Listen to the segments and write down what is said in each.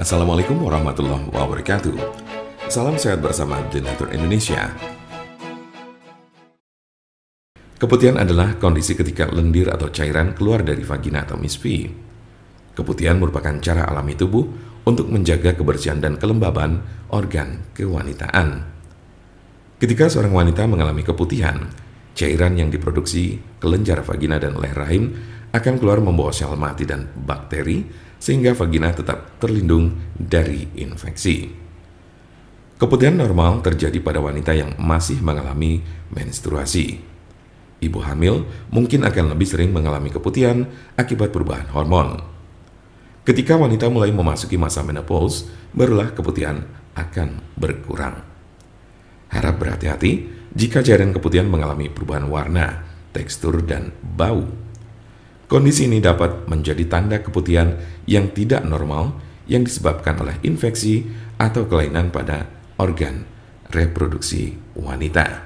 Assalamualaikum warahmatullahi wabarakatuh. Salam sehat bersama Denatur Indonesia. Keputihan adalah kondisi ketika lendir atau cairan keluar dari vagina atau misfi. Keputihan merupakan cara alami tubuh untuk menjaga kebersihan dan kelembaban organ kewanitaan. Ketika seorang wanita mengalami keputihan, cairan yang diproduksi kelenjar vagina dan leher rahim akan keluar membawa sel mati dan bakteri, sehingga vagina tetap terlindung dari infeksi. Keputihan normal terjadi pada wanita yang masih mengalami menstruasi. Ibu hamil mungkin akan lebih sering mengalami keputihan akibat perubahan hormon. Ketika wanita mulai memasuki masa menopause, barulah keputihan akan berkurang. Harap berhati-hati jika cairan keputihan mengalami perubahan warna, tekstur, dan bau. Kondisi ini dapat menjadi tanda keputihan yang tidak normal yang disebabkan oleh infeksi atau kelainan pada organ reproduksi wanita.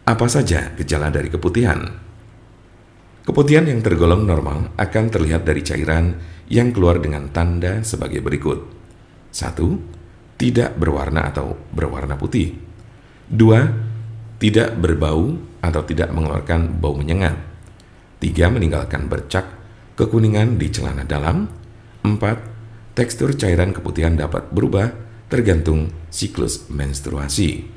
Apa saja gejala dari keputihan? Keputihan yang tergolong normal akan terlihat dari cairan yang keluar dengan tanda sebagai berikut. 1. Tidak berwarna atau berwarna putih. 2. Tidak berbau atau tidak mengeluarkan bau menyengat. 3. Meninggalkan bercak kekuningan di celana dalam. 4. Tekstur cairan keputihan dapat berubah tergantung siklus menstruasi.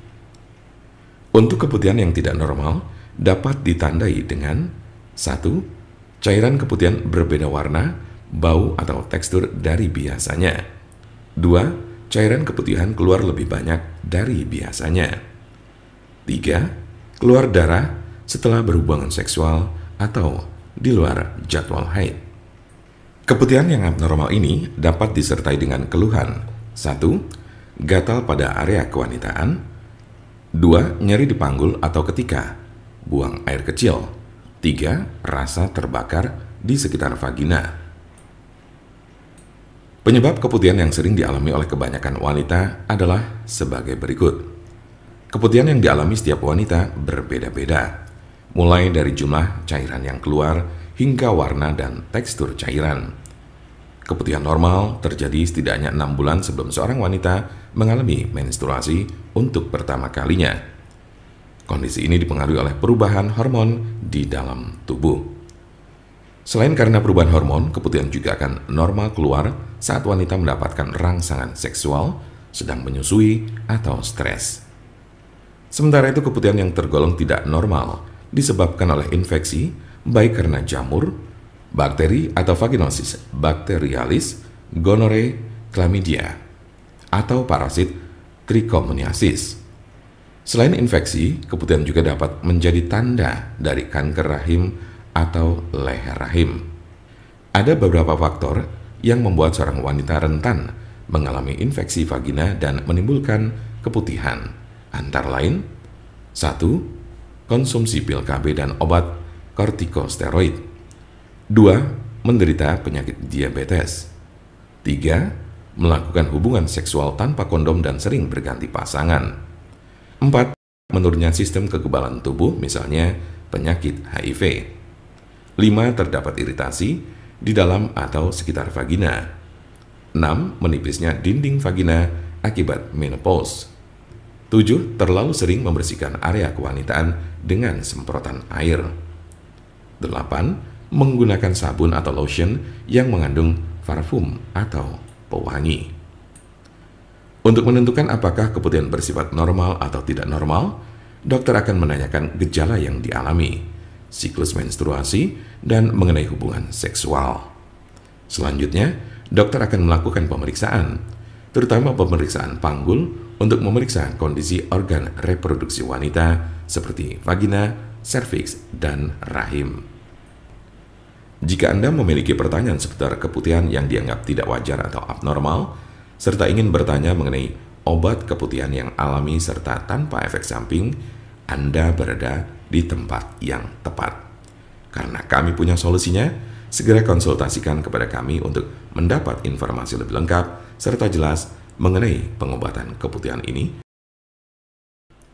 Untuk keputihan yang tidak normal dapat ditandai dengan 1. Cairan keputihan berbeda warna, bau atau tekstur dari biasanya. 2. Cairan keputihan keluar lebih banyak dari biasanya. 3. Keluar darah setelah berhubungan seksual atau di luar jadwal haid. Keputihan yang abnormal ini dapat disertai dengan keluhan. 1. Gatal pada area kewanitaan. 2. Nyeri di panggul atau ketika buang air kecil. 3. Rasa terbakar di sekitar vagina. Penyebab keputihan yang sering dialami oleh kebanyakan wanita adalah sebagai berikut. Keputihan yang dialami setiap wanita berbeda-beda, mulai dari jumlah cairan yang keluar hingga warna dan tekstur cairan. Keputihan normal terjadi setidaknya 6 bulan sebelum seorang wanita mengalami menstruasi untuk pertama kalinya. Kondisi ini dipengaruhi oleh perubahan hormon di dalam tubuh. Selain karena perubahan hormon, keputihan juga akan normal keluar saat wanita mendapatkan rangsangan seksual, sedang menyusui, atau stres. Sementara itu, keputihan yang tergolong tidak normal disebabkan oleh infeksi, baik karena jamur, bakteri atau vaginosis bacterialis, gonore, chlamydia, atau parasit trichomoniasis. Selain infeksi, keputihan juga dapat menjadi tanda dari kanker rahim atau leher rahim. Ada beberapa faktor yang membuat seorang wanita rentan mengalami infeksi vagina dan menimbulkan keputihan, antara lain 1. Konsumsi pil KB dan obat kortikosteroid. 2. Menderita penyakit diabetes. 3. Melakukan hubungan seksual tanpa kondom dan sering berganti pasangan. 4. Menurunnya sistem kekebalan tubuh, misalnya penyakit HIV. 5. Terdapat iritasi di dalam atau sekitar vagina. 6. Menipisnya dinding vagina akibat menopause. 7. Terlalu sering membersihkan area kewanitaan dengan semprotan air. 8. Menggunakan sabun atau lotion yang mengandung parfum atau pewangi. Untuk menentukan apakah keputihan bersifat normal atau tidak normal, dokter akan menanyakan gejala yang dialami, siklus menstruasi, dan mengenai hubungan seksual. Selanjutnya, dokter akan melakukan pemeriksaan, terutama pemeriksaan panggul untuk memeriksa kondisi organ reproduksi wanita seperti vagina, serviks, dan rahim. Jika Anda memiliki pertanyaan seputar keputihan yang dianggap tidak wajar atau abnormal, serta ingin bertanya mengenai obat keputihan yang alami serta tanpa efek samping, Anda berada di tempat yang tepat. Karena kami punya solusinya, segera konsultasikan kepada kami untuk mendapat informasi lebih lengkap serta jelas mengenai pengobatan keputihan ini.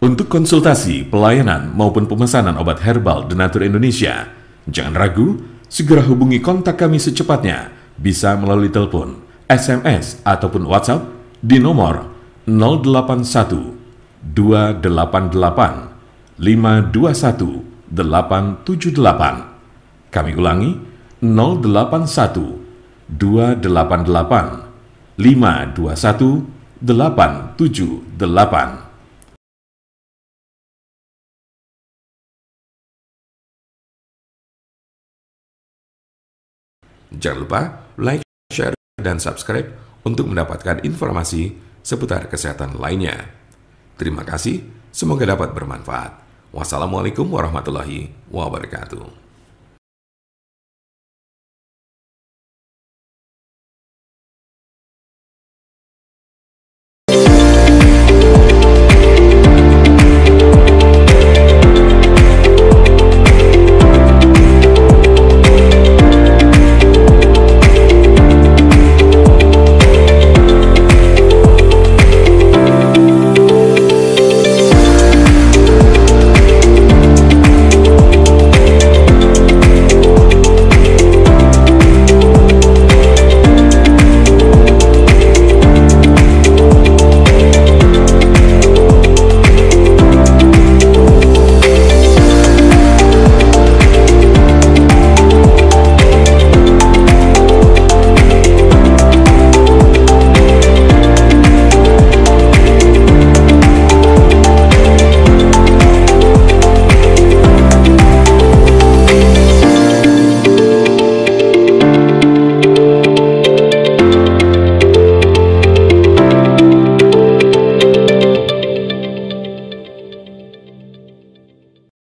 Untuk konsultasi, pelayanan, maupun pemesanan obat herbal Denatur Indonesia, jangan ragu, segera hubungi kontak kami secepatnya, bisa melalui telepon SMS ataupun WhatsApp di nomor 081 288 521 878. Kami ulangi 081 288 521 878. Jangan lupa like, share, dan subscribe untuk mendapatkan informasi seputar kesehatan lainnya. Terima kasih, semoga dapat bermanfaat. Wassalamualaikum warahmatullahi wabarakatuh.